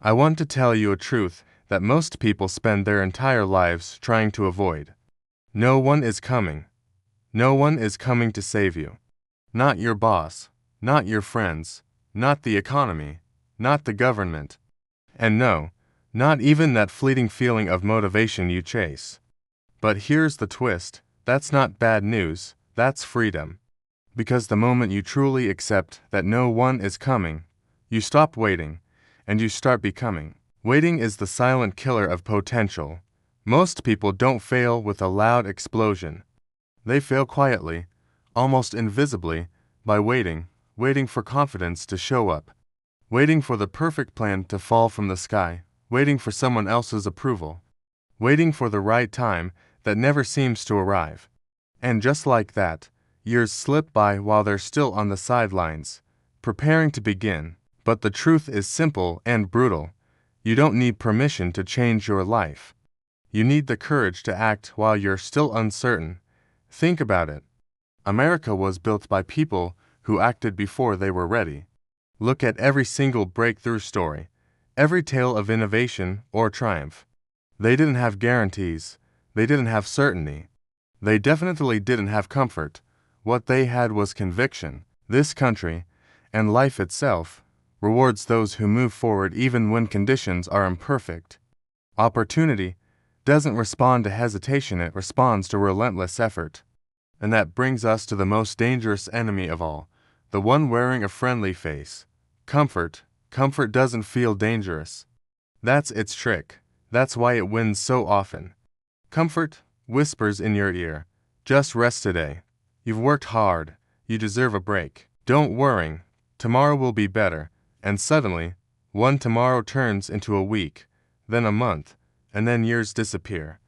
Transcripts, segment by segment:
I want to tell you a truth that most people spend their entire lives trying to avoid. No one is coming. No one is coming to save you. Not your boss, not your friends, not the economy, not the government. And no, not even that fleeting feeling of motivation you chase. But here's the twist, that's not bad news, that's freedom. Because the moment you truly accept that no one is coming, you stop waiting, and you start becoming. Waiting is the silent killer of potential. Most people don't fail with a loud explosion. They fail quietly, almost invisibly, by waiting for confidence to show up, waiting for the perfect plan to fall from the sky, waiting for someone else's approval, waiting for the right time that never seems to arrive. And just like that, years slip by while they're still on the sidelines, preparing to begin. But the truth is simple and brutal. You don't need permission to change your life. You need the courage to act while you're still uncertain. Think about it. America was built by people who acted before they were ready. Look at every single breakthrough story, every tale of innovation or triumph. They didn't have guarantees. They didn't have certainty. They definitely didn't have comfort. What they had was conviction. This country, and life itself, rewards those who move forward even when conditions are imperfect. Opportunity doesn't respond to hesitation, it responds to relentless effort. And that brings us to the most dangerous enemy of all, the one wearing a friendly face. Comfort. Comfort doesn't feel dangerous. That's its trick. That's why it wins so often. Comfort whispers in your ear, just rest today. You've worked hard. You deserve a break. Don't worry. Tomorrow will be better. And suddenly, one tomorrow turns into a week, then a month, and then years disappear.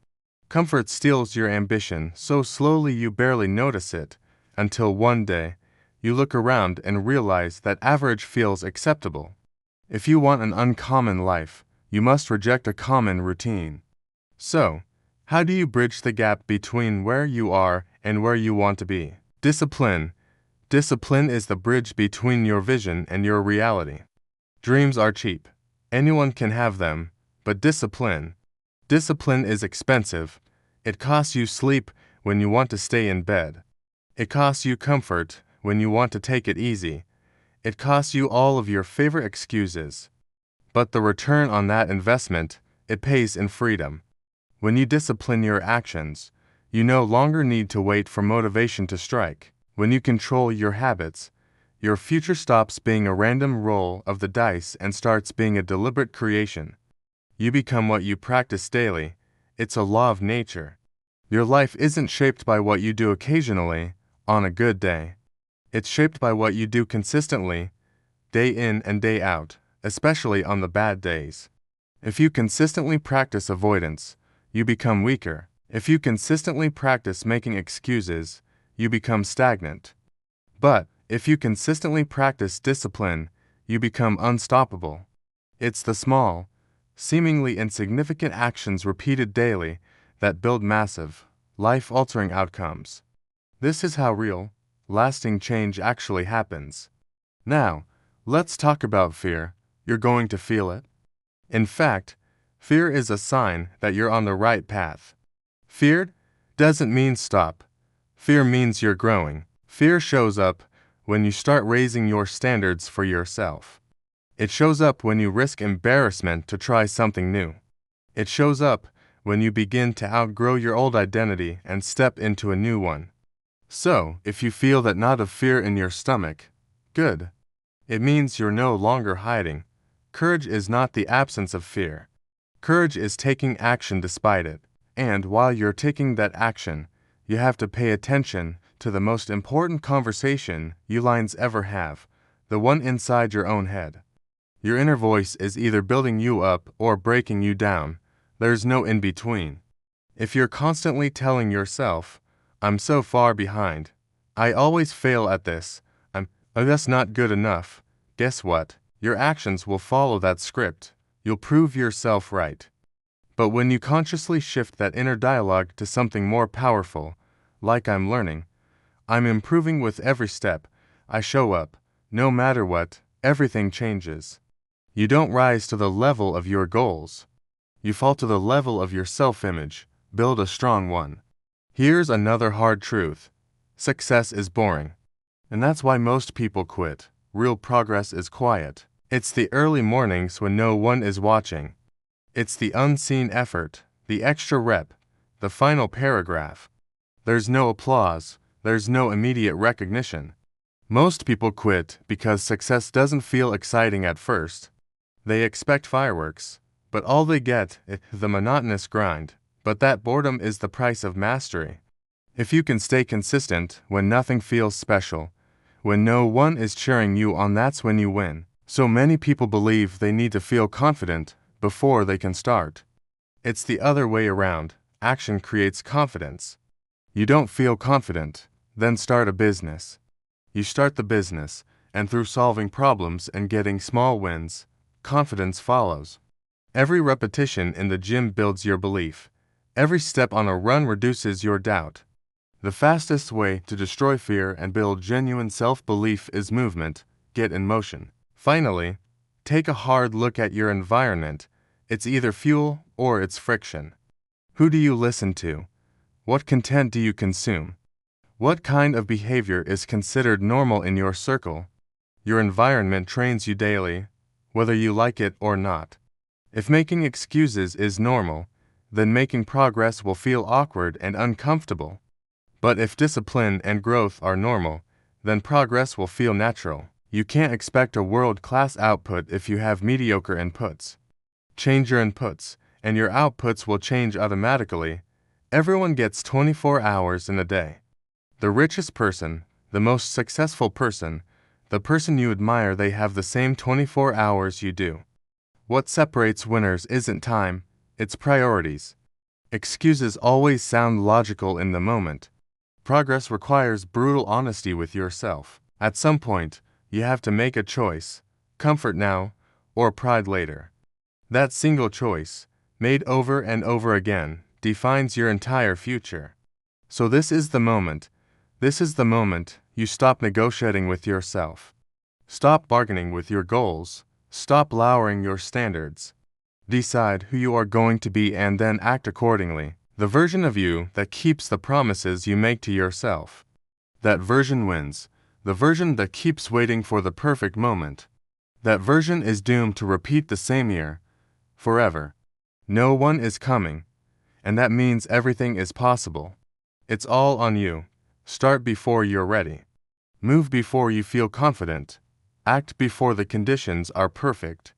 Comfort steals your ambition so slowly you barely notice it, until one day, you look around and realize that average feels acceptable. If you want an uncommon life, you must reject a common routine. So, how do you bridge the gap between where you are and where you want to be? Discipline. Discipline is the bridge between your vision and your reality. Dreams are cheap. Anyone can have them, but discipline is expensive. It costs you sleep when you want to stay in bed. It costs you comfort when you want to take it easy. It costs you all of your favorite excuses. But the return on that investment, it pays in freedom. When you discipline your actions, you no longer need to wait for motivation to strike. When you control your habits, your future stops being a random roll of the dice and starts being a deliberate creation. You become what you practice daily. It's a law of nature. Your life isn't shaped by what you do occasionally, on a good day. It's shaped by what you do consistently, day in and day out, especially on the bad days. If you consistently practice avoidance, you become weaker. If you consistently practice making excuses, you become stagnant. But if you consistently practice discipline, you become unstoppable. It's the small, seemingly insignificant actions repeated daily that build massive, life-altering outcomes. This is how real, lasting change actually happens. Now, let's talk about fear. You're going to feel it. In fact, fear is a sign that you're on the right path. Fear doesn't mean stop. Fear means you're growing. Fear shows up when you start raising your standards for yourself. It shows up when you risk embarrassment to try something new. It shows up when you begin to outgrow your old identity and step into a new one. So, if you feel that knot of fear in your stomach, good. It means you're no longer hiding. Courage is not the absence of fear. Courage is taking action despite it. And while you're taking that action, you have to pay attention to the most important conversation you lines ever have, the one inside your own head. Your inner voice is either building you up or breaking you down. There's no in between. If you're constantly telling yourself, I'm so far behind, I always fail at this, that's not good enough, guess what? Your actions will follow that script. You'll prove yourself right. But when you consciously shift that inner dialogue to something more powerful, like I'm learning, I'm improving with every step, I show up, no matter what, everything changes. You don't rise to the level of your goals. You fall to the level of your self-image. Build a strong one. Here's another hard truth. Success is boring. And that's why most people quit. Real progress is quiet. It's the early mornings when no one is watching. It's the unseen effort, the extra rep, the final paragraph. There's no applause. There's no immediate recognition. Most people quit because success doesn't feel exciting at first. They expect fireworks, but all they get is the monotonous grind. But that boredom is the price of mastery. If you can stay consistent when nothing feels special, when no one is cheering you on, that's when you win. So many people believe they need to feel confident before they can start. It's the other way around. Action creates confidence. You don't feel confident, then start a business. You start the business, and through solving problems and getting small wins, confidence follows. Every repetition in the gym builds your belief. Every step on a run reduces your doubt. The fastest way to destroy fear and build genuine self-belief is movement. Get in motion. Finally, take a hard look at your environment. It's either fuel or it's friction. Who do you listen to? What content do you consume? What kind of behavior is considered normal in your circle? Your environment trains you daily, whether you like it or not. If making excuses is normal, then making progress will feel awkward and uncomfortable. But if discipline and growth are normal, then progress will feel natural. You can't expect a world-class output if you have mediocre inputs. Change your inputs, and your outputs will change automatically. Everyone gets 24 hours in a day. The richest person, the most successful person, the person you admire, they have the same 24 hours you do. What separates winners isn't time, it's priorities. Excuses always sound logical in the moment. Progress requires brutal honesty with yourself. At some point, you have to make a choice: comfort now or pride later. That single choice, made over and over again, defines your entire future. So this is the moment. This is the moment you stop negotiating with yourself. Stop bargaining with your goals. Stop lowering your standards. Decide who you are going to be and then act accordingly. The version of you that keeps the promises you make to yourself. That version wins. The version that keeps waiting for the perfect moment. That version is doomed to repeat the same year, forever. No one is coming, and that means everything is possible. It's all on you. Start before you're ready. Move before you feel confident. Act before the conditions are perfect.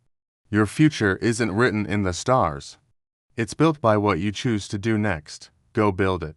Your future isn't written in the stars. It's built by what you choose to do next. Go build it.